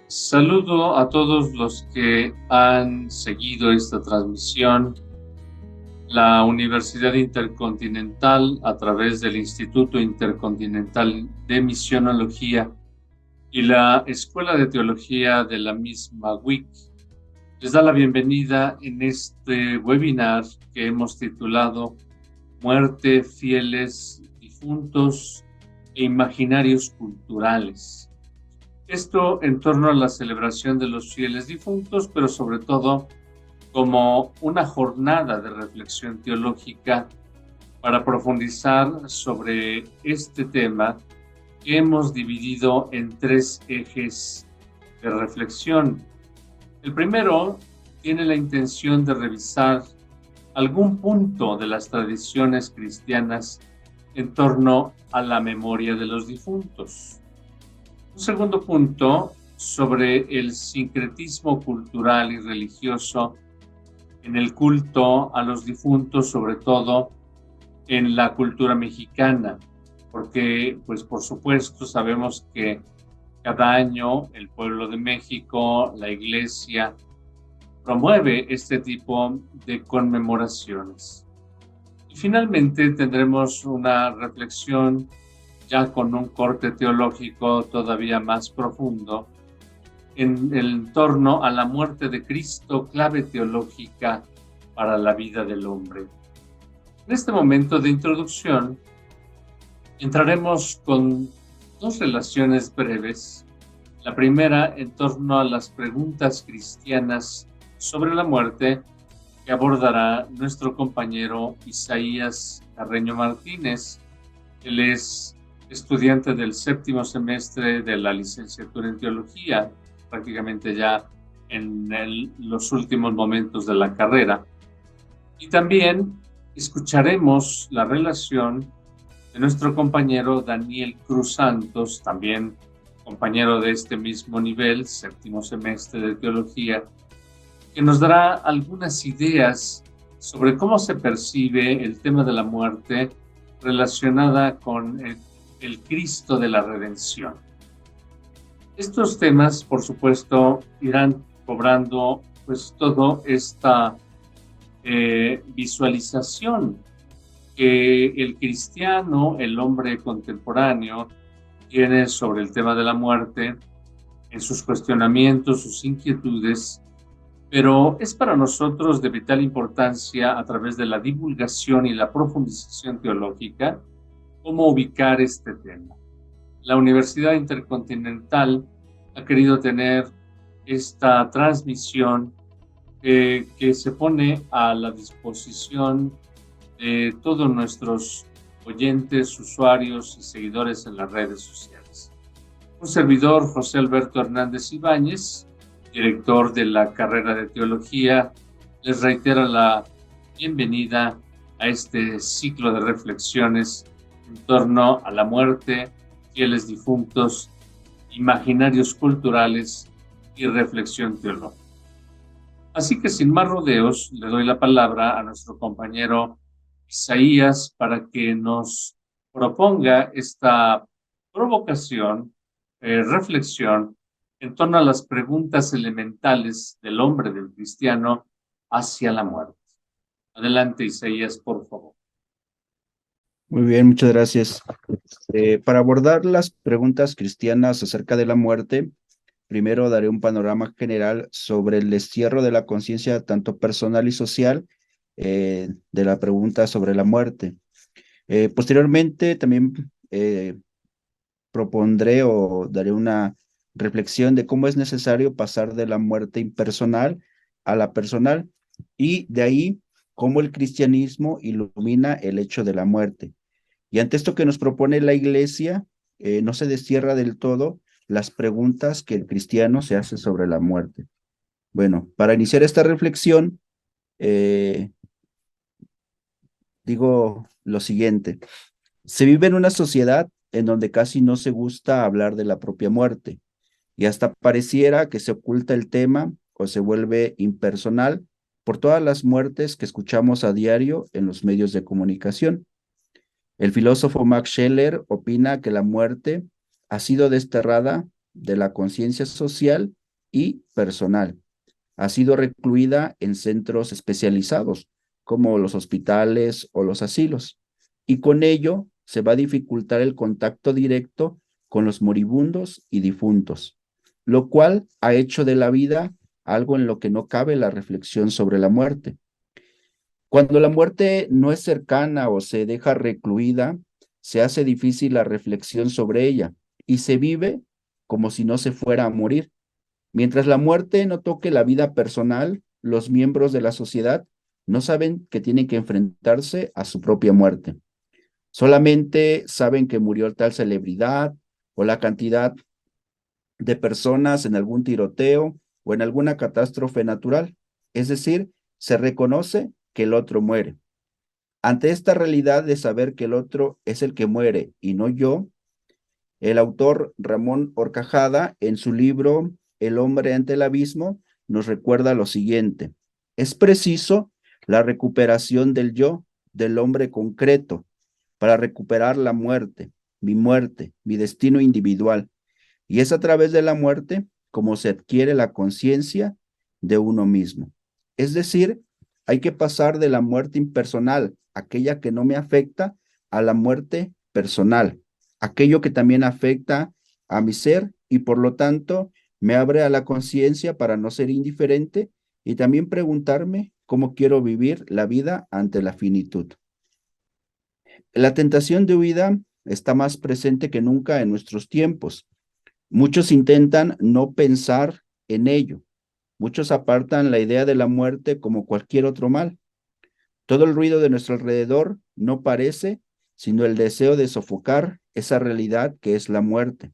Saludo a todos los que han seguido esta transmisión. La Universidad Intercontinental, a través del Instituto Intercontinental de Misionología y la Escuela de Teología de la misma WIC, les da la bienvenida en este webinar que hemos titulado Muerte, fieles difuntos e imaginarios culturales. Esto en torno a la celebración de los fieles difuntos, pero sobre todo como una jornada de reflexión teológica para profundizar sobre este tema que hemos dividido en tres ejes de reflexión. El primero tiene la intención de revisar algún punto de las tradiciones cristianas en torno a la memoria de los difuntos. Un segundo punto sobre el sincretismo cultural y religioso en el culto a los difuntos, sobre todo en la cultura mexicana, porque, pues, por supuesto, sabemos que cada año el pueblo de México, la Iglesia, promueve este tipo de conmemoraciones. Y finalmente tendremos una reflexión ya con un corte teológico todavía más profundo en torno a la muerte de Cristo, clave teológica para la vida del hombre. En este momento de introducción entraremos con dos relaciones breves. La primera en torno a las preguntas cristianas sobre la muerte, que abordará nuestro compañero Isaías Carreño Martínez. Él es estudiante del séptimo semestre de la licenciatura en teología, prácticamente ya en los últimos momentos de la carrera. Y también escucharemos la relación de nuestro compañero Daniel Cruz Santos, también compañero de este mismo nivel, séptimo semestre de teología, que nos dará algunas ideas sobre cómo se percibe el tema de la muerte relacionada con el Cristo de la redención. Estos temas, por supuesto, irán cobrando pues toda esta visualización que el cristiano, el hombre contemporáneo, tiene sobre el tema de la muerte, en sus cuestionamientos, sus inquietudes, pero es para nosotros de vital importancia, a través de la divulgación y la profundización teológica, cómo ubicar este tema. La Universidad Intercontinental ha querido tener esta transmisión que se pone a la disposición de todos nuestros oyentes, usuarios y seguidores en las redes sociales. Un servidor, José Alberto Hernández Ibáñez, director de la carrera de teología, les reitera la bienvenida a este ciclo de reflexiones en torno a la muerte, fieles difuntos, imaginarios culturales y reflexión teológica. Así que sin más rodeos, le doy la palabra a nuestro compañero Isaías para que nos proponga esta provocación, reflexión en torno a las preguntas elementales del hombre, del cristiano, hacia la muerte. Adelante, Isaías, por favor. Muy bien, muchas gracias. Para abordar las preguntas cristianas acerca de la muerte, primero daré un panorama general sobre el destierro de la conciencia tanto personal y social de la pregunta sobre la muerte. Posteriormente, también propondré o daré una reflexión de cómo es necesario pasar de la muerte impersonal a la personal y de ahí cómo el cristianismo ilumina el hecho de la muerte. Y ante esto que nos propone la Iglesia, no se destierra del todo las preguntas que el cristiano se hace sobre la muerte. Bueno, para iniciar esta reflexión, digo lo siguiente. Se vive en una sociedad en donde casi no se gusta hablar de la propia muerte y hasta pareciera que se oculta el tema o se vuelve impersonal por todas las muertes que escuchamos a diario en los medios de comunicación. El filósofo Max Scheler opina que la muerte ha sido desterrada de la conciencia social y personal. Ha sido recluida en centros especializados, como los hospitales o los asilos, y con ello se va a dificultar el contacto directo con los moribundos y difuntos, lo cual ha hecho de la vida algo en lo que no cabe la reflexión sobre la muerte. Cuando la muerte no es cercana o se deja recluida, se hace difícil la reflexión sobre ella y se vive como si no se fuera a morir. Mientras la muerte no toque la vida personal, los miembros de la sociedad no saben que tienen que enfrentarse a su propia muerte. Solamente saben que murió tal celebridad o la cantidad de personas en algún tiroteo o en alguna catástrofe natural. Es decir, se reconoce que el otro muere. Ante esta realidad de saber que el otro es el que muere y no yo, el autor Ramón Horcajada, en su libro El hombre ante el abismo, nos recuerda lo siguiente: es preciso la recuperación del yo, del hombre concreto, para recuperar la muerte, mi destino individual. Y es a través de la muerte como se adquiere la conciencia de uno mismo. Es decir, hay que pasar de la muerte impersonal, aquella que no me afecta, a la muerte personal, aquello que también afecta a mi ser y por lo tanto me abre a la conciencia para no ser indiferente y también preguntarme cómo quiero vivir la vida ante la finitud. La tentación de huida está más presente que nunca en nuestros tiempos. Muchos intentan no pensar en ello. Muchos apartan la idea de la muerte como cualquier otro mal. Todo el ruido de nuestro alrededor no parece sino el deseo de sofocar esa realidad que es la muerte.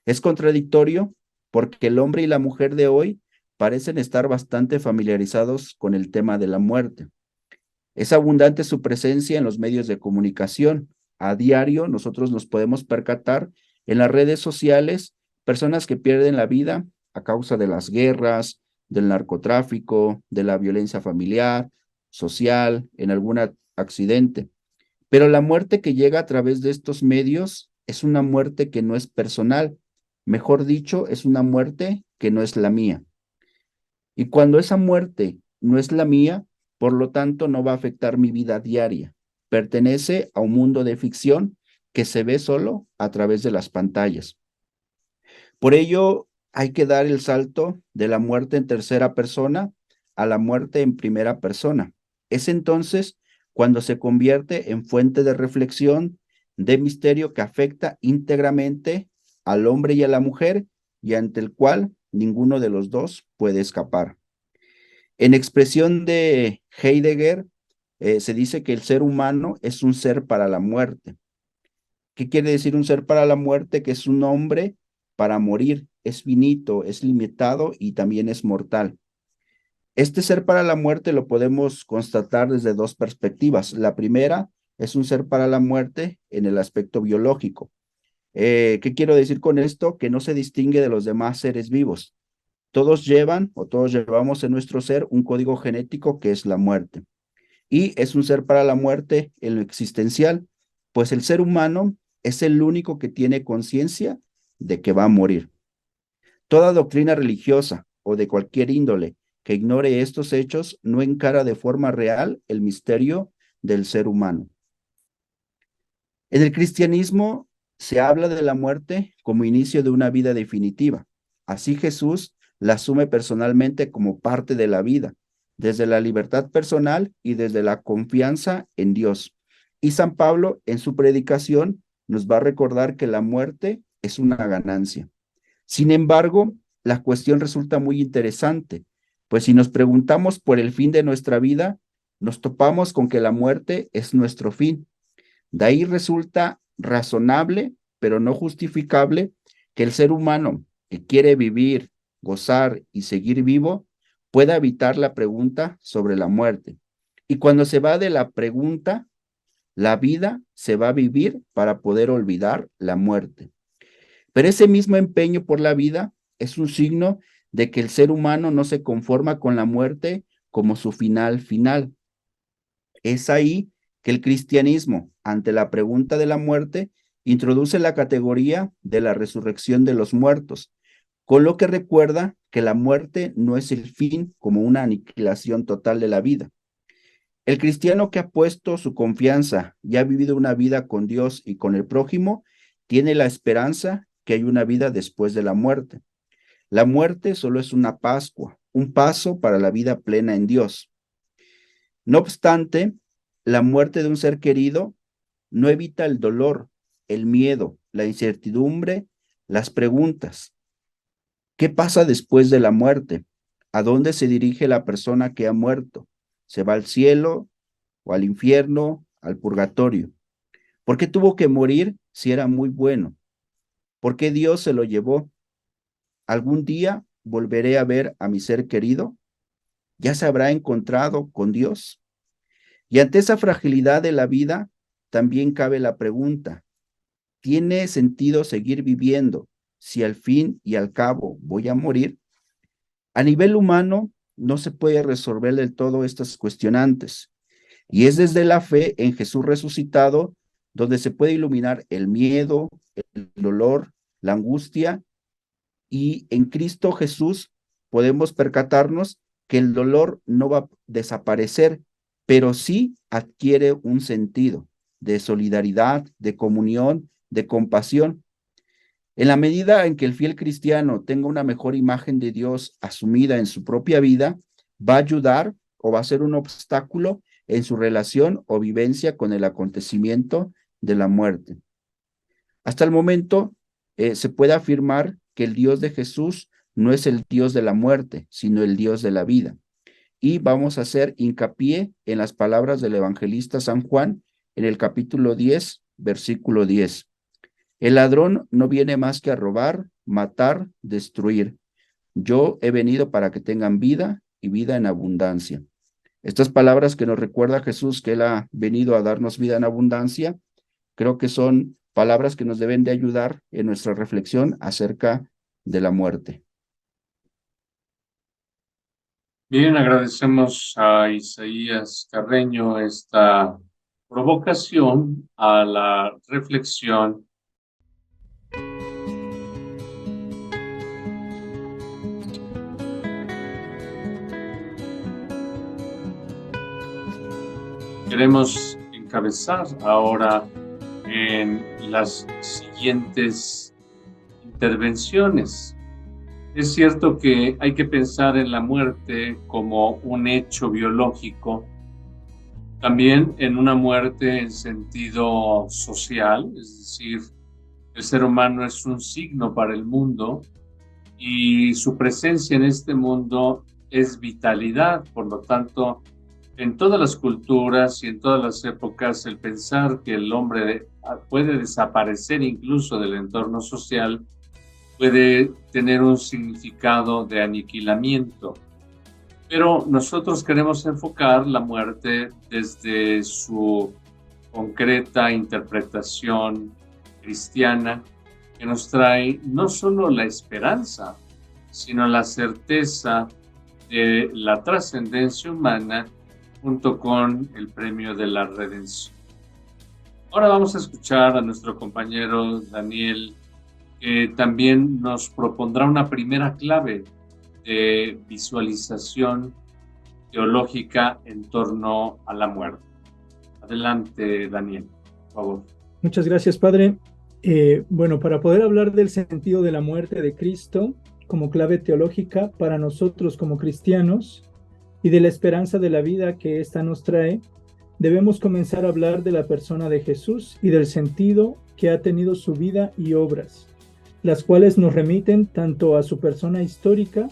Es contradictorio porque el hombre y la mujer de hoy parecen estar bastante familiarizados con el tema de la muerte. Es abundante su presencia en los medios de comunicación. A diario nosotros nos podemos percatar en las redes sociales personas que pierden la vida a causa de las guerras, del narcotráfico, de la violencia familiar, social, en algún accidente. Pero la muerte que llega a través de estos medios es una muerte que no es personal. Mejor dicho, es una muerte que no es la mía. Y cuando esa muerte no es la mía, por lo tanto no va a afectar mi vida diaria. Pertenece a un mundo de ficción que se ve solo a través de las pantallas. Por ello, hay que dar el salto de la muerte en tercera persona a la muerte en primera persona. Es entonces cuando se convierte en fuente de reflexión, de misterio que afecta íntegramente al hombre y a la mujer y ante el cual ninguno de los dos puede escapar. En expresión de Heidegger, se dice que el ser humano es un ser para la muerte. ¿Qué quiere decir un ser para la muerte? Que es un hombre para morir, es finito, es limitado y también es mortal. Este ser para la muerte lo podemos constatar desde dos perspectivas. La primera es un ser para la muerte en el aspecto biológico. ¿Qué quiero decir con esto? Que no se distingue de los demás seres vivos. Todos llevan o todos llevamos en nuestro ser un código genético que es la muerte. Y es un ser para la muerte en lo existencial, pues el ser humano es el único que tiene conciencia de que va a morir. Toda doctrina religiosa o de cualquier índole que ignore estos hechos no encara de forma real el misterio del ser humano. En el cristianismo se habla de la muerte como inicio de una vida definitiva. Así Jesús la asume personalmente como parte de la vida, desde la libertad personal y desde la confianza en Dios. Y San Pablo, en su predicación, nos va a recordar que la muerte es una ganancia. Sin embargo, la cuestión resulta muy interesante, pues si nos preguntamos por el fin de nuestra vida, nos topamos con que la muerte es nuestro fin. De ahí resulta razonable, pero no justificable, que el ser humano que quiere vivir, gozar y seguir vivo pueda evitar la pregunta sobre la muerte. Y cuando se va de la pregunta, la vida se va a vivir para poder olvidar la muerte. Pero ese mismo empeño por la vida es un signo de que el ser humano no se conforma con la muerte como su final. Es ahí que el cristianismo, ante la pregunta de la muerte, introduce la categoría de la resurrección de los muertos, con lo que recuerda que la muerte no es el fin como una aniquilación total de la vida. El cristiano que ha puesto su confianza y ha vivido una vida con Dios y con el prójimo, tiene la esperanza que hay una vida después de la muerte. La muerte solo es una Pascua, un paso para la vida plena en Dios. No obstante, la muerte de un ser querido no evita el dolor, el miedo, la incertidumbre, las preguntas. ¿Qué pasa después de la muerte? ¿A dónde se dirige la persona que ha muerto? ¿Se va al cielo o al infierno, al purgatorio? ¿Por qué tuvo que morir si era muy bueno? ¿Por qué Dios se lo llevó? ¿Algún día volveré a ver a mi ser querido? ¿Ya se habrá encontrado con Dios? Y ante esa fragilidad de la vida, también cabe la pregunta, ¿tiene sentido seguir viviendo si al fin y al cabo voy a morir? A nivel humano, no se puede resolver del todo estas cuestionantes, y es desde la fe en Jesús resucitado donde se puede iluminar el miedo, el dolor, la angustia, y en Cristo Jesús podemos percatarnos que el dolor no va a desaparecer, pero sí adquiere un sentido de solidaridad, de comunión, de compasión. En la medida en que el fiel cristiano tenga una mejor imagen de Dios asumida en su propia vida, va a ayudar o va a ser un obstáculo en su relación o vivencia con el acontecimiento de la muerte. Hasta el momento, se puede afirmar que el Dios de Jesús no es el Dios de la muerte, sino el Dios de la vida. Y vamos a hacer hincapié en las palabras del evangelista San Juan en el capítulo 10, versículo 10. El ladrón no viene más que a robar, matar, destruir. Yo he venido para que tengan vida y vida en abundancia. Estas palabras que nos recuerda Jesús que Él ha venido a darnos vida en abundancia, creo que son palabras que nos deben de ayudar en nuestra reflexión acerca de la muerte. Bien, agradecemos a Isaías Carreño esta provocación a la reflexión. Queremos encabezar ahora en las siguientes intervenciones. Es cierto que hay que pensar en la muerte como un hecho biológico, también en una muerte en sentido social, es decir, el ser humano es un signo para el mundo y su presencia en este mundo es vitalidad. Por lo tanto, en todas las culturas y en todas las épocas, el pensar que el hombre puede desaparecer incluso del entorno social puede tener un significado de aniquilamiento. Pero nosotros queremos enfocar la muerte desde su concreta interpretación cristiana, que nos trae no solo la esperanza, sino la certeza de la trascendencia humana junto con el premio de la redención. Ahora vamos a escuchar a nuestro compañero Daniel, que también nos propondrá una primera clave de visualización teológica en torno a la muerte. Adelante, Daniel, por favor. Muchas gracias, Padre. Bueno, para poder hablar del sentido de la muerte de Cristo como clave teológica para nosotros como cristianos y de la esperanza de la vida que ésta nos trae, debemos comenzar a hablar de la persona de Jesús y del sentido que ha tenido su vida y obras, las cuales nos remiten tanto a su persona histórica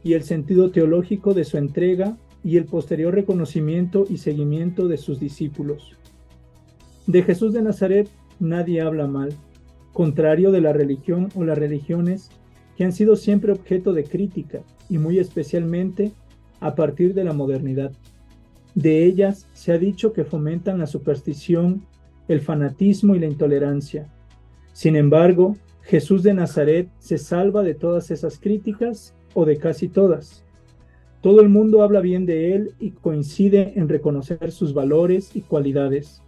y el sentido teológico de su entrega y el posterior reconocimiento y seguimiento de sus discípulos. De Jesús de Nazaret nadie habla mal, contrario de la religión o las religiones que han sido siempre objeto de crítica y muy especialmente a partir de la modernidad. De ellas se ha dicho que fomentan la superstición, el fanatismo y la intolerancia. Sin embargo, Jesús de Nazaret se salva de todas esas críticas o de casi todas. Todo el mundo habla bien de él y coincide en reconocer sus valores y cualidades.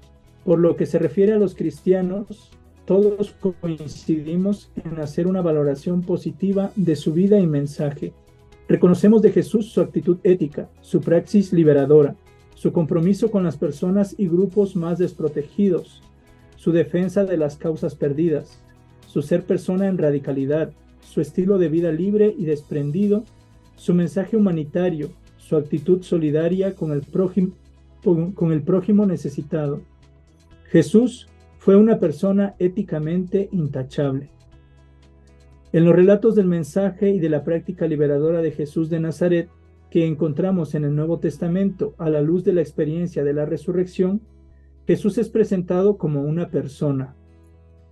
Por lo que se refiere a los cristianos, todos coincidimos en hacer una valoración positiva de su vida y mensaje. Reconocemos de Jesús su actitud ética, su praxis liberadora, su compromiso con las personas y grupos más desprotegidos, su defensa de las causas perdidas, su ser persona en radicalidad, su estilo de vida libre y desprendido, su mensaje humanitario, su actitud solidaria con el prójimo necesitado. Jesús fue una persona éticamente intachable. En los relatos del mensaje y de la práctica liberadora de Jesús de Nazaret que encontramos en el Nuevo Testamento a la luz de la experiencia de la resurrección, Jesús es presentado como una persona.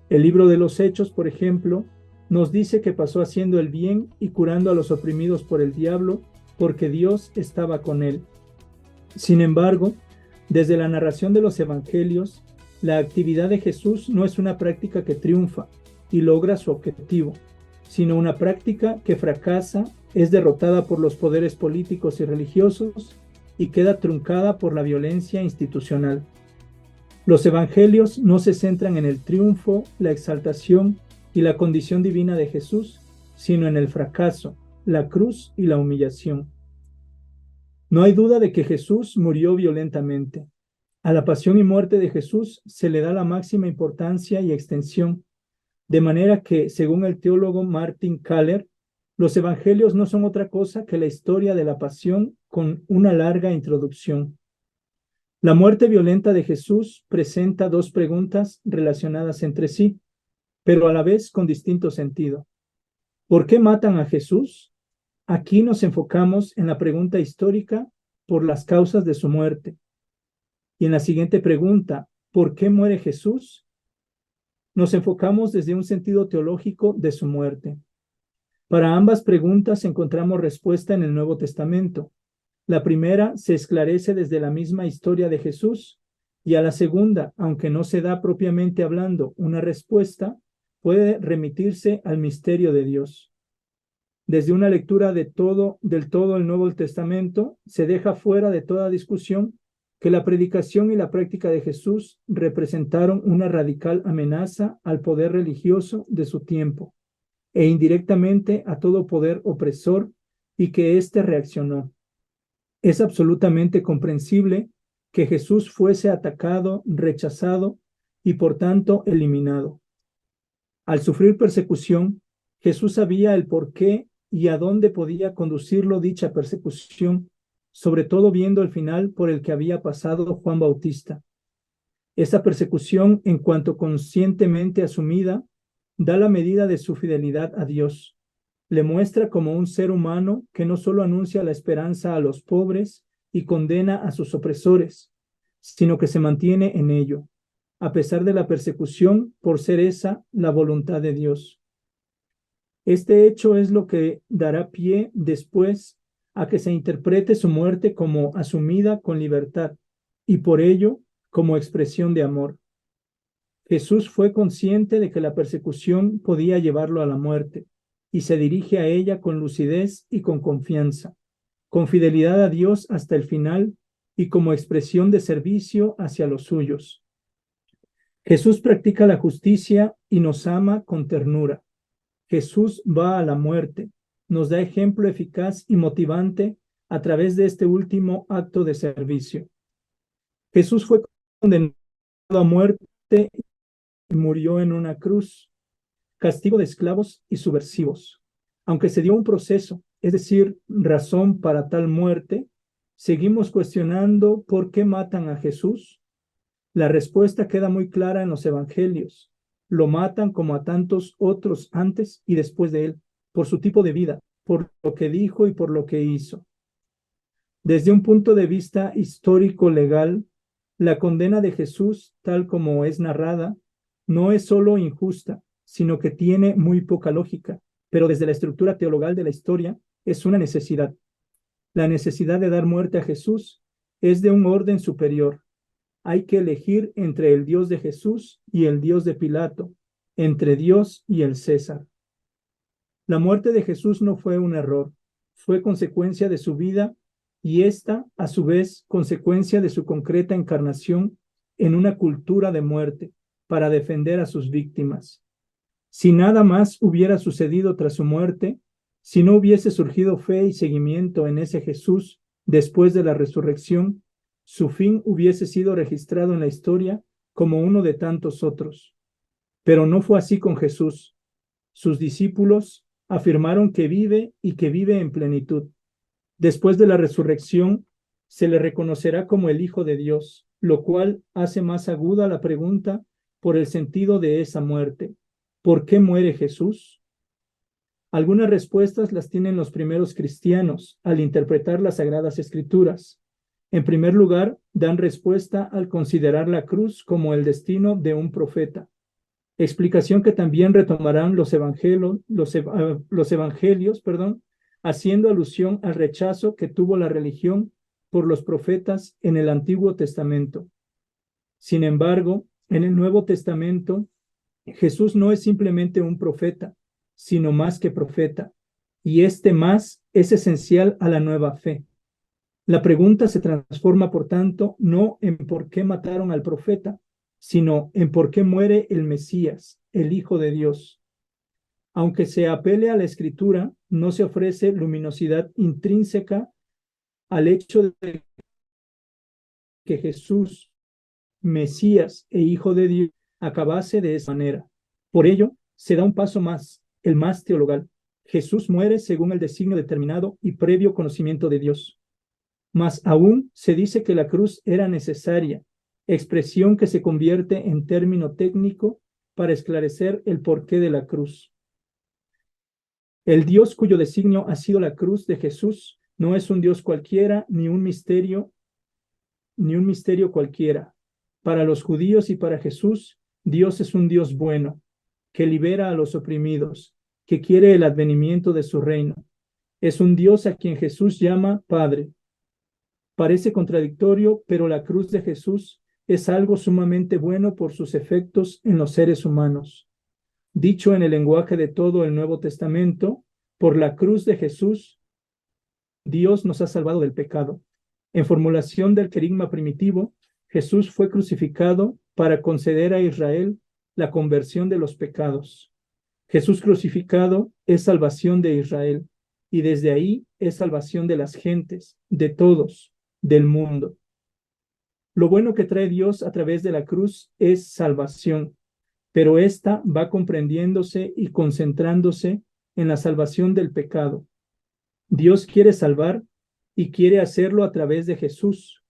El libro de los Hechos, por ejemplo, nos dice que pasó haciendo el bien y curando a los oprimidos por el diablo, porque Dios estaba con él. Sin embargo, desde la narración de los evangelios, la actividad de Jesús no es una práctica que triunfa y logra su objetivo, sino una práctica que fracasa, es derrotada por los poderes políticos y religiosos y queda truncada por la violencia institucional. Los evangelios no se centran en el triunfo, la exaltación y la condición divina de Jesús, sino en el fracaso, la cruz y la humillación. No hay duda de que Jesús murió violentamente. A la pasión y muerte de Jesús se le da la máxima importancia y extensión, de manera que, según el teólogo Martin Kaller, los evangelios no son otra cosa que la historia de la pasión con una larga introducción. La muerte violenta de Jesús presenta dos preguntas relacionadas entre sí, pero a la vez con distinto sentido. ¿Por qué matan a Jesús? Aquí nos enfocamos en la pregunta histórica por las causas de su muerte. Y en la siguiente pregunta, ¿por qué muere Jesús? Nos enfocamos desde un sentido teológico de su muerte. Para ambas preguntas encontramos respuesta en el Nuevo Testamento. La primera se esclarece desde la misma historia de Jesús, y a la segunda, aunque no se da propiamente hablando una respuesta, puede remitirse al misterio de Dios. Desde una lectura del todo el Nuevo Testamento, se deja fuera de toda discusión que la predicación y la práctica de Jesús representaron una radical amenaza al poder religioso de su tiempo, e indirectamente a todo poder opresor, y que éste reaccionó. Es absolutamente comprensible que Jesús fuese atacado, rechazado y por tanto eliminado. Al sufrir persecución, Jesús sabía el por qué y a dónde podía conducirlo dicha persecución, sobre todo viendo el final por el que había pasado Juan Bautista. Esta persecución, en cuanto conscientemente asumida, da la medida de su fidelidad a Dios. Le muestra como un ser humano que no solo anuncia la esperanza a los pobres y condena a sus opresores, sino que se mantiene en ello, a pesar de la persecución, por ser esa la voluntad de Dios. Este hecho es lo que dará pie después a que se interprete su muerte como asumida con libertad y por ello como expresión de amor. Jesús fue consciente de que la persecución podía llevarlo a la muerte y se dirige a ella con lucidez y con confianza, con fidelidad a Dios hasta el final y como expresión de servicio hacia los suyos. Jesús practica la justicia y nos ama con ternura. Jesús va a la muerte, nos da ejemplo eficaz y motivante a través de este último acto de servicio. Jesús fue condenado a muerte y murió en una cruz, castigo de esclavos y subversivos. Aunque se dio un proceso, es decir, razón para tal muerte, seguimos cuestionando por qué matan a Jesús. La respuesta queda muy clara en los evangelios. Lo matan como a tantos otros antes y después de él, por su tipo de vida, por lo que dijo y por lo que hizo. Desde un punto de vista histórico-legal, la condena de Jesús, tal como es narrada, no es solo injusta, sino que tiene muy poca lógica, pero desde la estructura teologal de la historia es una necesidad. La necesidad de dar muerte a Jesús es de un orden superior. Hay que elegir entre el Dios de Jesús y el Dios de Pilato, entre Dios y el César. La muerte de Jesús no fue un error, fue consecuencia de su vida y esta, a su vez, consecuencia de su concreta encarnación en una cultura de muerte, para defender a sus víctimas. Si nada más hubiera sucedido tras su muerte, si no hubiese surgido fe y seguimiento en ese Jesús después de la resurrección, su fin hubiese sido registrado en la historia como uno de tantos otros. Pero no fue así con Jesús. Sus discípulos afirmaron que vive y que vive en plenitud. Después de la resurrección, se le reconocerá como el Hijo de Dios, lo cual hace más aguda la pregunta por el sentido de esa muerte. ¿Por qué muere Jesús? Algunas respuestas las tienen los primeros cristianos al interpretar las Sagradas Escrituras. En primer lugar, dan respuesta al considerar la cruz como el destino de un profeta, explicación que también retomarán los evangelios, haciendo alusión al rechazo que tuvo la religión por los profetas en el Antiguo Testamento. Sin embargo, en el Nuevo Testamento, Jesús no es simplemente un profeta, sino más que profeta, y este más es esencial a la nueva fe. La pregunta se transforma, por tanto, no en por qué mataron al profeta, sino en por qué muere el Mesías, el Hijo de Dios. Aunque se apele a la Escritura, no se ofrece luminosidad intrínseca al hecho de que Jesús, Mesías e Hijo de Dios, acabase de esa manera. Por ello, se da un paso más, el más teologal. Jesús muere según el designio determinado y previo conocimiento de Dios. Más aún se dice que la cruz era necesaria, expresión que se convierte en término técnico para esclarecer el porqué de la cruz. El Dios cuyo designio ha sido la cruz de Jesús no es un Dios cualquiera ni un misterio cualquiera. Para los judíos y para Jesús, Dios es un Dios bueno, que libera a los oprimidos, que quiere el advenimiento de su reino. Es un Dios a quien Jesús llama Padre. Parece contradictorio, pero la cruz de Jesús es algo sumamente bueno por sus efectos en los seres humanos. Dicho en el lenguaje de todo el Nuevo Testamento, por la cruz de Jesús, Dios nos ha salvado del pecado. En formulación del querigma primitivo, Jesús fue crucificado para conceder a Israel la conversión de los pecados. Jesús crucificado es salvación de Israel, y desde ahí es salvación de las gentes, de todos, del mundo. Lo bueno que trae Dios a través de la cruz es salvación, pero esta va comprendiéndose y concentrándose en la salvación del pecado. Dios quiere salvar y quiere hacerlo a través de Jesús.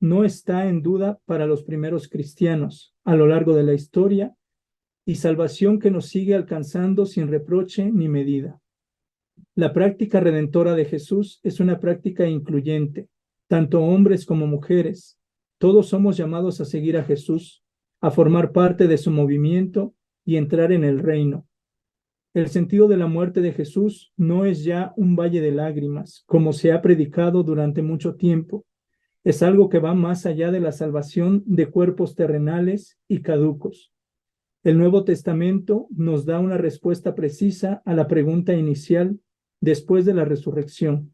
No está en duda para los primeros cristianos a lo largo de la historia, y salvación que nos sigue alcanzando sin reproche ni medida. La práctica redentora de Jesús es una práctica incluyente, tanto hombres como mujeres. Todos somos llamados a seguir a Jesús, a formar parte de su movimiento y entrar en el reino. El sentido de la muerte de Jesús no es ya un valle de lágrimas, como se ha predicado durante mucho tiempo. Es algo que va más allá de la salvación de cuerpos terrenales y caducos. El Nuevo Testamento nos da una respuesta precisa a la pregunta inicial después de la resurrección.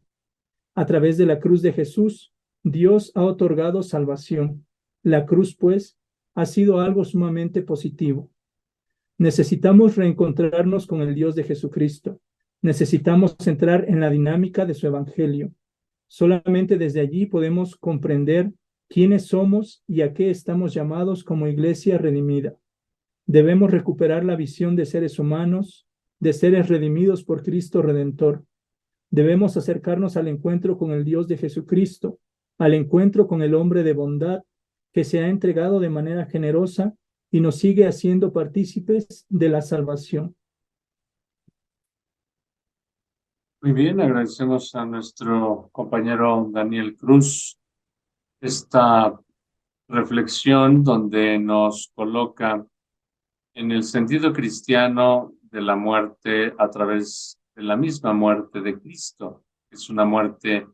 A través de la cruz de Jesús, Dios ha otorgado salvación. La cruz, pues, ha sido algo sumamente positivo. Necesitamos reencontrarnos con el Dios de Jesucristo. Necesitamos entrar en la dinámica de su evangelio. Solamente desde allí podemos comprender quiénes somos y a qué estamos llamados como iglesia redimida. Debemos recuperar la visión de seres humanos, de seres redimidos por Cristo Redentor. Debemos acercarnos al encuentro con el Dios de Jesucristo, al encuentro con el hombre de bondad que se ha entregado de manera generosa y nos sigue haciendo partícipes de la salvación. Muy bien, agradecemos a nuestro compañero Daniel Cruz esta reflexión donde nos coloca en el sentido cristiano de la muerte a través de la misma muerte de Cristo. Es una muerte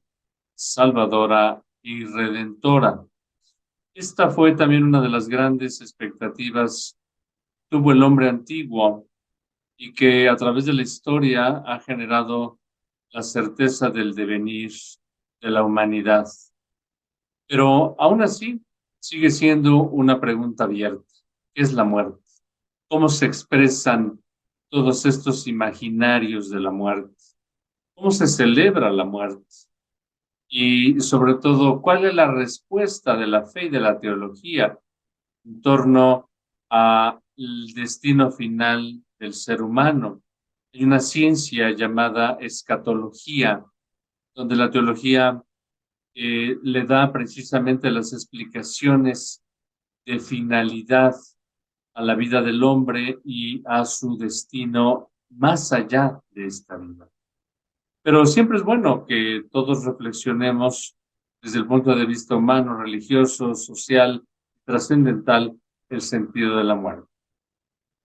salvadora y redentora. Esta fue también una de las grandes expectativas que tuvo el hombre antiguo y que a través de la historia ha generado la certeza del devenir de la humanidad. Pero aún así sigue siendo una pregunta abierta. ¿Qué es la muerte? ¿Cómo se expresan todos estos imaginarios de la muerte? ¿Cómo se celebra la muerte? Y sobre todo, ¿cuál es la respuesta de la fe y de la teología en torno al destino final del ser humano? Hay una ciencia llamada escatología, donde la teología le da precisamente las explicaciones de finalidad a la vida del hombre y a su destino más allá de esta vida. Pero siempre es bueno que todos reflexionemos desde el punto de vista humano, religioso, social, trascendental, el sentido de la muerte.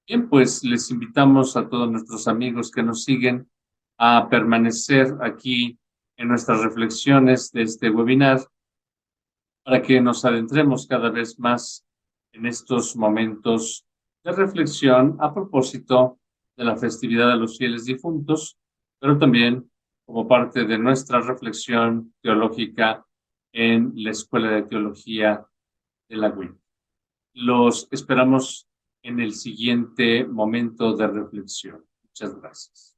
Bien, pues les invitamos a todos nuestros amigos que nos siguen a permanecer aquí en nuestras reflexiones de este webinar para que nos adentremos cada vez más en estos momentos de reflexión a propósito de la festividad de los fieles difuntos, pero también como parte de nuestra reflexión teológica en la Escuela de Teología de la UIM. Los esperamos en el siguiente momento de reflexión. Muchas gracias.